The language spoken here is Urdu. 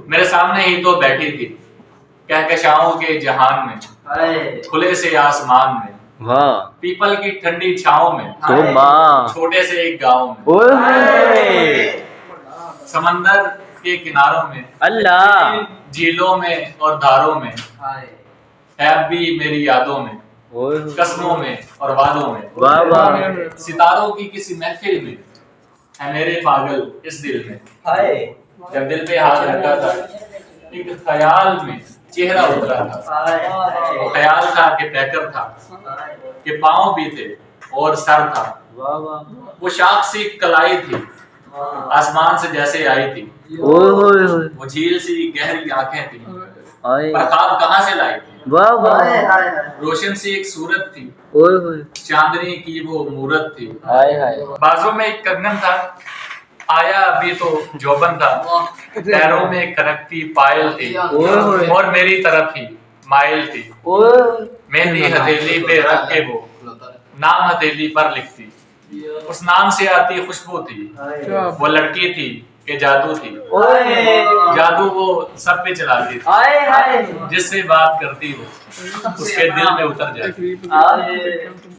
میرے سامنے ہی تو بیٹھی تھی کہکشاؤں کے جہان میں، کھلے سے آسمان میں، پیپل کی ٹھنڈی چھاؤں میں، چھوٹے سے ایک گاؤں میں، سمندر کے کناروں میں، جھیلوں میں اور دھاروں میں، ہے اب بھی میری یادوں میں، قسموں میں اور وعدوں میں، ستاروں کی کسی محفل میں، ہے میرے پاگل اس دل میں، جب دل پہ ہاتھ رکھا تھا ایک خیال میں چہرہ اترا تھا، وہ خیال تھا کہ پیکر تھا، کہ پاؤں بھی تھے اور سر تھا، وہ شاخ سی کلائی تھی آسمان سے جیسے آئی تھی، وہ جھیل سی گہری آنکھیں تھی، پر خواب کہاں سے لائی تھی، روشن سی ایک صورت تھی، چاندنی کی وہ مورت تھی، بازوں میں ایک کنگن تھا، آیا ابھی تو جوبن تھا، پیروں میں کھنکتی پائل تھی، اور میری طرف ہی مائل تھی، مہندی ہتھیلی پہ رکھ کے وہ نام ہتھیلی پر لکھتی، اس نام سے آتی خوشبو تھی، وہ لڑکی تھی کہ جادو تھی، جادو وہ سب پہ چلاتی تھی، جس سے بات کرتی وہ اس کے دل میں اتر جاتی۔